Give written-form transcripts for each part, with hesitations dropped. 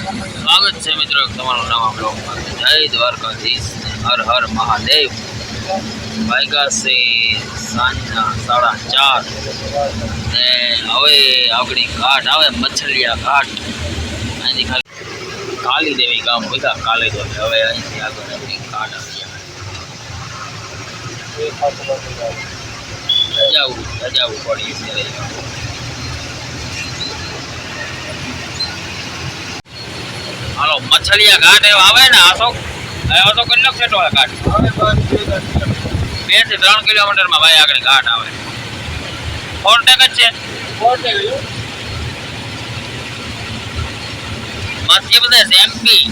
સ્વાગત છે મિત્રો તમારું નવા બ્લોગમાં। જય દ્વારકાધીશ, હર હર મહાદેવ। વાગ્યા છે સાંજના 4:30 ને હવે આપણી ઘાટ આવે મછલિયા ઘાટ। અહીંથી કાલી દેવી ગામ બધા કાલી દેવી, હવે અહીંથી આગળ આપણી ઘાટ આવી રજાવું પડી છે। હાલો મછલિયા ઘાટ એવા આવે ને, આ તો કેટલો સેટો ઘાટ 2 થી 3 કિલોમીટરમાં ભાઈ આગળ ઘાટ આવે। ફોરટેક જ છે, મધ્યપ્રદેશ એમપી।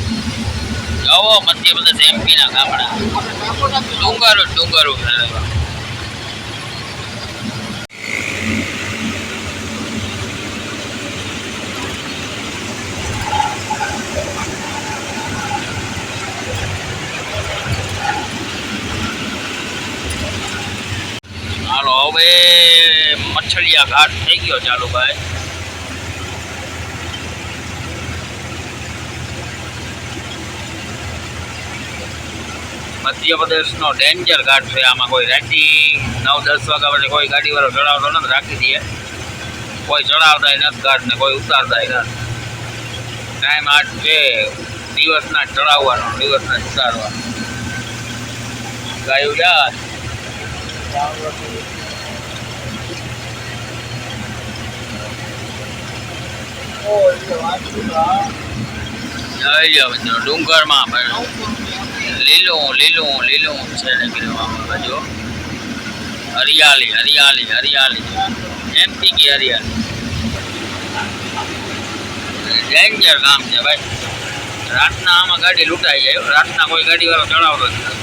જવો મધ્યપ્રદેશ એમપી ના ગામડા, ડુંગરો હાલો હવે મછલિયા ઘાટ થઈ ગયો ચાલુ ભાઈ। મધ્યપ્રદેશ નો ડેન્જર ઘાટ છે। આમાં કોઈ રાતી 9-10 વાગ્યા પછી કોઈ ગાડી વાળો ચડાવતો નથી, રાખી દે। કોઈ ચડાવતા નથી ઘાટ ને કોઈ ઉતારતા નથી। ટાઈમ 8 છે, દિવસના ચડાવવાનો, દિવસના ઉતારવાનો। ગાયું યાર ડુંગરમાં લીલું છે ને બાજુ હરિયાળી એમપી की हरियाली। डेंजर काम है भाई। रातना आम गाड़ी लूटाई जाए, रातना कोई गाड़ी वाला चढ़ावतो નથી।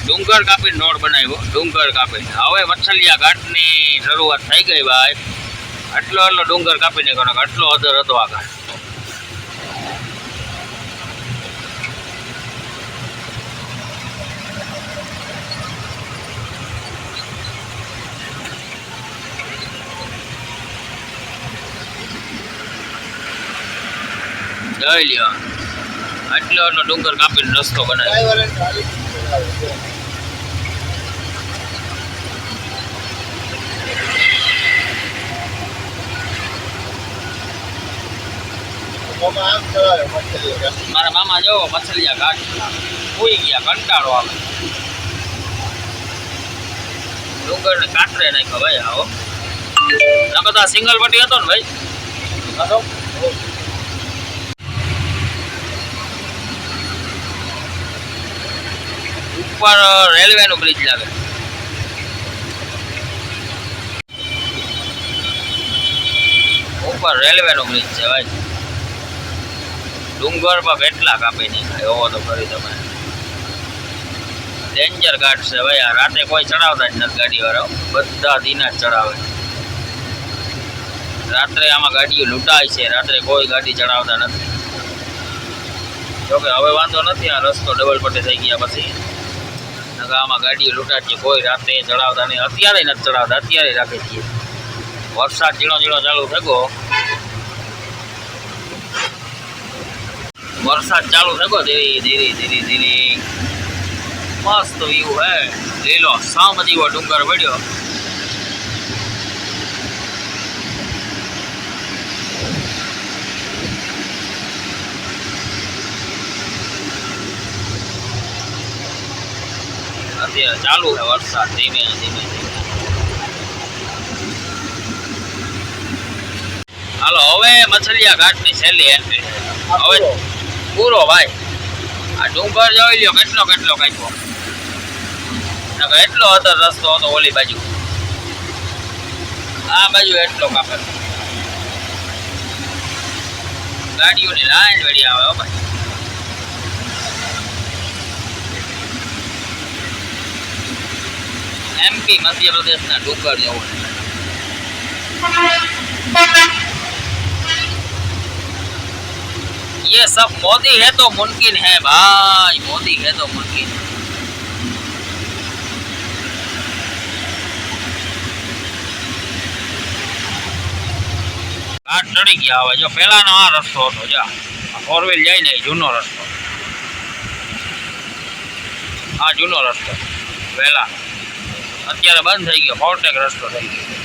ડુંગર કાપી રોડ બનાવ્યો, ડુંગર કાપી। હવે મછલિયા ઘાટની શરૂઆત થઈ ગઈ ભાઈ। આટલો ડુંગર કાપી નાખ્યો, આટલો અધર હતો આ ઘાટ। જોઈ લ્યો, આટલો ડુંગર કાપીને રસ્તો બનાવ્યો। મારા મામા જો મછલિયા ઘાટ સુઈ ગયા, કંટાળો આવે। ડુંગર ને કાતરે નાખ્યો ભાઈ। આવો નકર તો સિંગલ પટ્ટી હતો ને ભાઈ। ઉપર રેલવે નો બ્રિજ લાગે, ઉપર રેલવે નો બ્રિજ છે ભાઈ। ડુંગર પર કેટલા કાપી નાખાય એવો તો કરી તમે। ડેન્જર ઘાટ છે ભાઈ। આ રાતે કોઈ ચડાવતા જ નથી ગાડી વાળો, બધા દિના જ ચડાવે। રાત્રે આમાં ગાડીઓ લૂંટાય છે, રાત્રે કોઈ ગાડી ચડાવતા નથી। જોકે હવે વાંધો નથી, આ રસ્તો ડબલ પટ્ટી થઈ ગયા પછી આમાં ગાડીઓ લૂંટાય, કોઈ રાતે ચડાવતા નહીં। અત્યારે નથી ચડાવતા, અત્યારે રાખી દઈએ। વરસાદ ઝીણો ચાલુ થયો, વરસાદ ચાલુ થયો ધીરે મસ્ત વ્યૂ હે। લીલો સામ જેવો ડુંગર પડ્યો। અત્યારે ચાલુ છે વરસાદ ધીમે। હાલો હવે મછલિયા ઘાટની છેલ્લી એન્ટ્રી હવે પૂરો ભાઈ। આ ડુંગર જોઈ લ્યો કેટલો કાપ્યો, એટલો હતો રસ્તો હતો ઓલી બાજુ, આ બાજુ એટલો કાપેલો। ગાડીઓની લાઈન વળી આવે હો ભાઈ। એમપી મધ્યપ્રદેશના ડુંગર જેવો। ये सब मोदी है तो मुमकिन है भाई, मोदी है तो मुमकिन है। ઘાટ ચડી ગયા હવે જો પહેલાનો આ રસ્તો હતો જા ફોર વ્હીલ જાય ને એ જૂનો રસ્તો આ જૂનો રસ્તો પહેલા અત્યારે બંધ થઈ ગયો ફોરટેક રસ્તો થઈ ગયો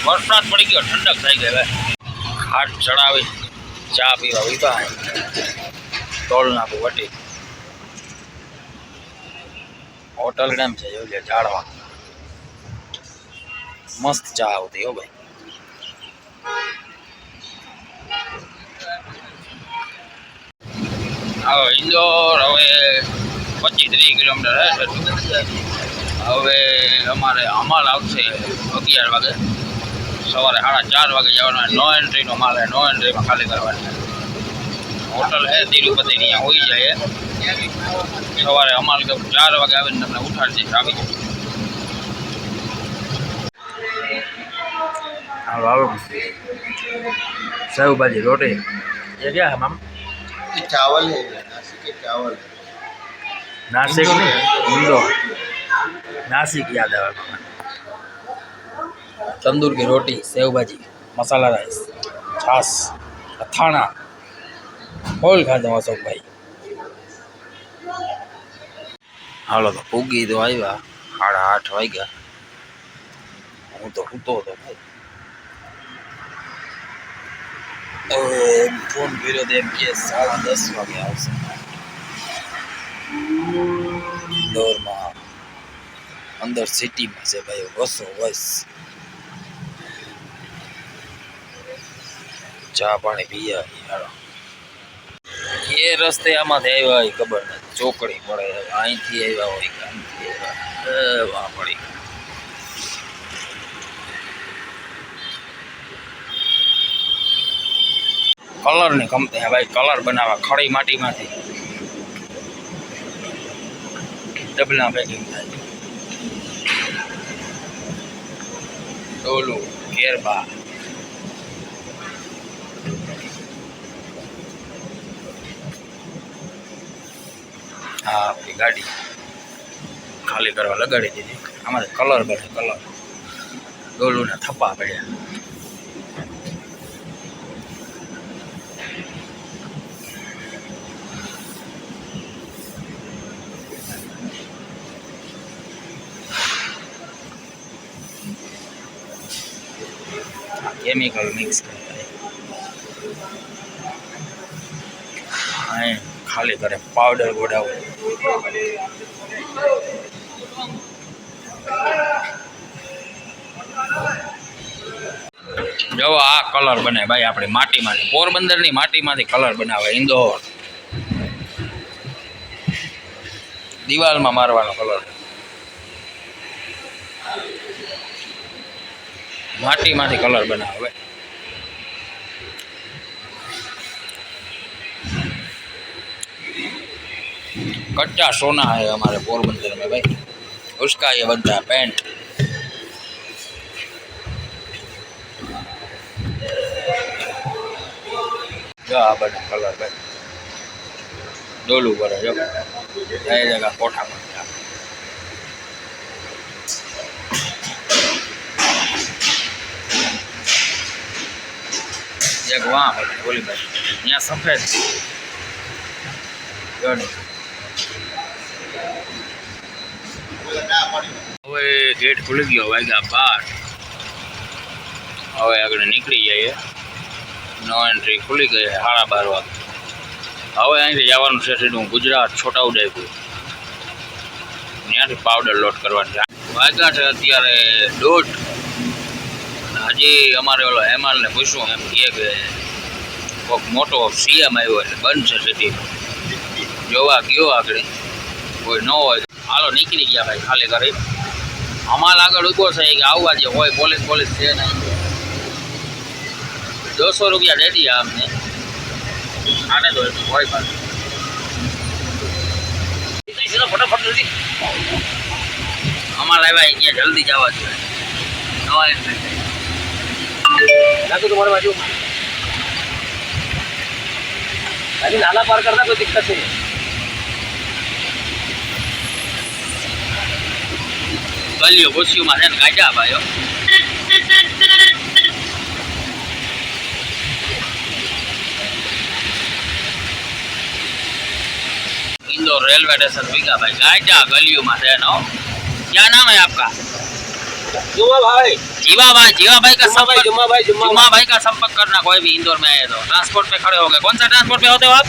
વરસાદ પડી ગયો ઠંડક થઈ ગઈ હવે ઘાટ ચડાવી ચા પીવા ઉભા ટોલ નાખું વટી હોટલ કેમ છે જોજે જાળવા મસ્ત ચા આવતી હો ભાઈ હવે ઇન્દોર હવે 25-30 કિલોમીટર હવે અમારે અમાલ આવશે 11 વાગે સવારે 4:30 વાગે જવાનું નો એન્ટ્રીનો માલ નો એન્ટ્રીમાં ખાલી કરવાની હોટલ હે તિરુપતિ ની હોઈ જાય સવારે અમાલ 4 વાગે આવીને તમને ઉઠાડી દઈશ આવી જાય હાલો હાલો સેવ ભાજી રોટી ये क्या है मैम चावल है नासिक के चावल नासिक नहीं इंदौर नासिक याद है तंदूर की रोटी सेव भाजी मसाला राइस छाछ અથાણા ફૂલ ખાધો અશોક ભાઈ હાલો તો પૂગી તો આવ્યા 8:30 વાગ્યા હું તો સૂતો હતો ભાઈ ફોન કર્યો તો એમ કે 10:30 વાગે આવશે ઇન્દોરમાં અંદર સિટીમાં છે ભાઈ વસો વસ ચા પાણી પીયા હાલો એ રસ્તે આમાંથી આવ્યા હોય ખબર નથી ચોકડી પડે અહીંથી આવ્યા હોય કે અહીંથી આવ્યા વાહ પડી કલર ની કંપની હે ભાઈ કલર બનાવવા ખડી માટીમાંથી ડબલા પેકિંગ થાય ડોલું કેરબા હા આપણી ગાડી ખાલી કરવા લગાડી દીધી આમાં કલર બને કલર ડોલુના થપ્પા પડ્યા केमिकल मिक्स करता है खाली करे पाउडर गोडाओ जो आ कलर बने भाई अपने माटी में पोरबंदर नी माटी में कलर बनावे इंदौर दीवाल में मारवानो कलर माटी में कलर बनावे कच्चा सोना है हमारे पोरबंदर में भाई उसका ये बनता है पेंट जो आ बने कलर भाई डोलू बने जो जगह कोठा में एक वहाँ बोली भाई यहाँ सफेद હવે ગેટ ખુલી ગયો વાગ્યા 12 હવે આગળ નીકળી જઈએ નો એન્ટ્રી ખુલી ગઈ 12:30 વાગે હવે અહીંથી જવાનું છે સીધું ગુજરાત છોટાઉદેપુર ત્યાંથી પાવડર લોડ કરવાની વાગ્યા છે અત્યારે 1:30 હજી અમારે ઓલો હેમાલને પૂછ્યું એમ કહે કે કોઈક મોટો સીએમ આવ્યો એટલે બંધ છે સિટી જોવા ગયો આગળ કોઈ ન હોય હાલો નીકળી ગયા ભાઈ ખાલી કરી અમાલ આગળ ઊભો છે કે આવવા જે હોય પોલીસ છે નહીં 200 રૂપિયા દે દિયા અમને આને તો હોય પાછું ફટાફટ જલ્દી અમાલ આવ્યા ગયા જલ્દી જવા જોઈએ નવા तो तुम्हारे बाजू अभी नाला पार करना कोई दिक्कत नहीं है ગલીઓ ભૂસ્યુમાં છે ને કાઢ્યા ભાઈઓ. इंदौर रेलवे स्टेशन बिका भाई गाजा गलियों में है ना. क्या नाम है आपका? जुमा भाई जीवा भाई का संपर्क जुमा भाई का संपर्क करना कोई भी इंदौर में आए तो. ट्रांसपोर्ट पे खड़े हो गए. कौन सा ट्रांसपोर्ट पे होते हो आप?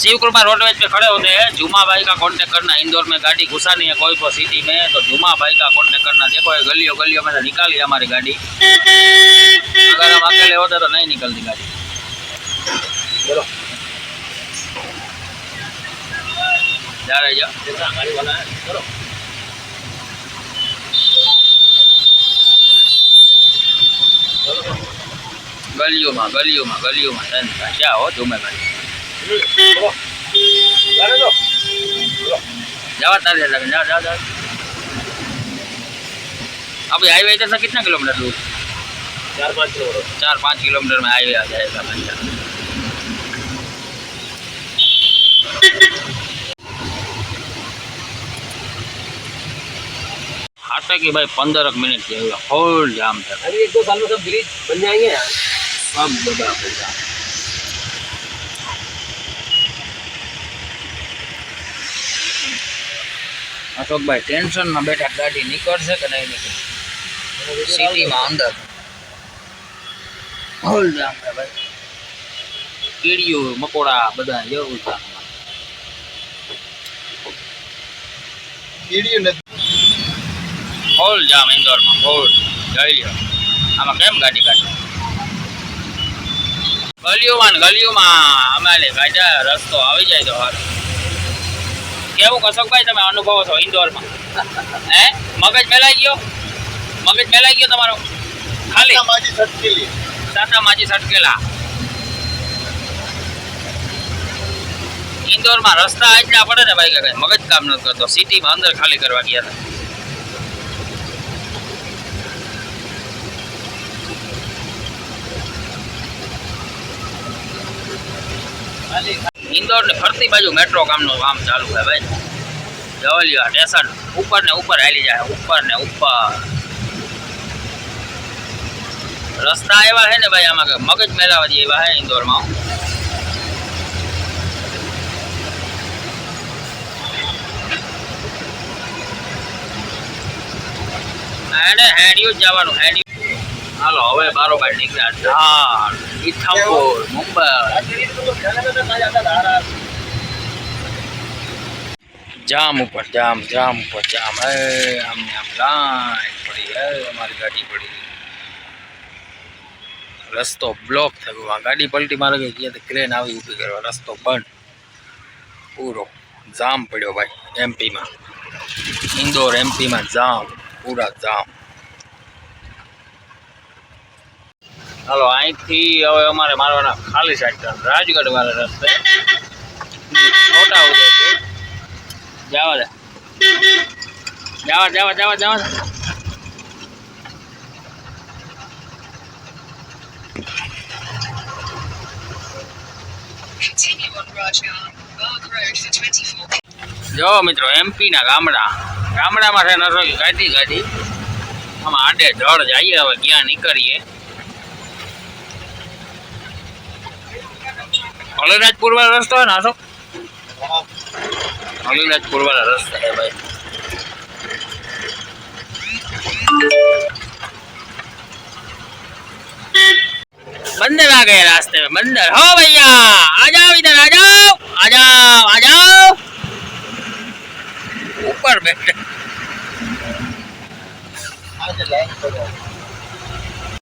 शिव कृपा रोडवेज पे खड़े होते हैं. जुमा भाई का कांटेक्ट करना. इंदौर में गाड़ी घुसानी है कोई को सिटी में तो जुमा भाई का कांटेक्ट करना. देखो ये गलियों में से निकाली हमारी गाड़ी. अगर हम अकेले होते तो नहीं निकलती गाड़ी. चलो जा रहे जा. गाड़ी वाला है चलो. गलियों में क्या हो जुमे भाई जावा तारे लगे जा. अभी हाईवे से कितना किलोमीटर दूर? 4-5 किलोमीटर में हाईवे आ जाएगा. हाटे की भाई 15 मिनट के फुल जाम था. अभी 1-2 साल में सब ब्रिज बन जाएंगे यार. सब बड़ा पैसा. अशोक भाई टेंशन में बैठा गाड़ी निकलશે કે નહીં નીકળે સિટી માં અંદર ફૂલ જામ છે ભાઈ. કીડીઓ મકોડા બધા જેવું છે. कीड़ी ने ફૂલ જામ इंदौर में फूल. જોઈ લ્યો આમાં કેમ ગાડી કાઢો. ગલીઓમાં અમારે ગાજા રસ્તો આવી જાય તો હારું. કેવું કશોકભાઈ તમે અનુભવો છો ઇન્દોરમાં? હે મગજ મેલાઈ ગયો તમારો ખાલી माजी सटकेली સાતા માજી સટકેલા. ઇન્દોરમાં રસ્તા એટલા પડે ને ભાઈ કે કઈ મગજ કામ નથી કરતો. સિટીમાં અંદર ખાલી કરવા ગયા હતા. इंदौर ने फरती बाजू मेट्रो काम नो काम चालू है भाई. जवलिया स्टेशन ऊपर ने ऊपर हाली जाए. ऊपर ने ऊपर रस्ता एवा है ने भाई आमा के मगज मेलावा जेवा है इंदौर में. एने हेडियो जवानु हेडियो. हालो હવે બારોબાર નીકળ્યા. ધાર ઈથાપુર મુંબઈ जाम ऊपर जाम है. हमने हम लाइन पड़ी है. हमारी गाड़ी पड़ी. रस्तो ब्लॉक थे. गाड़ी पलटी मारे गई तो क्रेन आई ऊभी करवा. रस्तो बंद पूरो जाम पड़ो भाई. एमपी में इंदौर एमपी में जाम पूरा जाम. હાલો અહીંથી હવે અમારે મારવાના ખાલી સાઈડ રાજગઢ વાળા રસ્તે છોટા ઉદેપુર જવા દે. જવા જો મિત્રો એમપી ના ગામડામાં છે નરોકી ગાડી આમાં આડે જળ જઈએ. હવે ક્યાં નીકળીએ. अलीराजपुर वाला रास्ता है ना अशोक? अलीराजपुर वाला रास्ता है भाई. बंदर आ गए रास्ते में. बंदर हो भैया आ जाओ इधर आ जाओ ऊपर बैठे. आज लाइन पर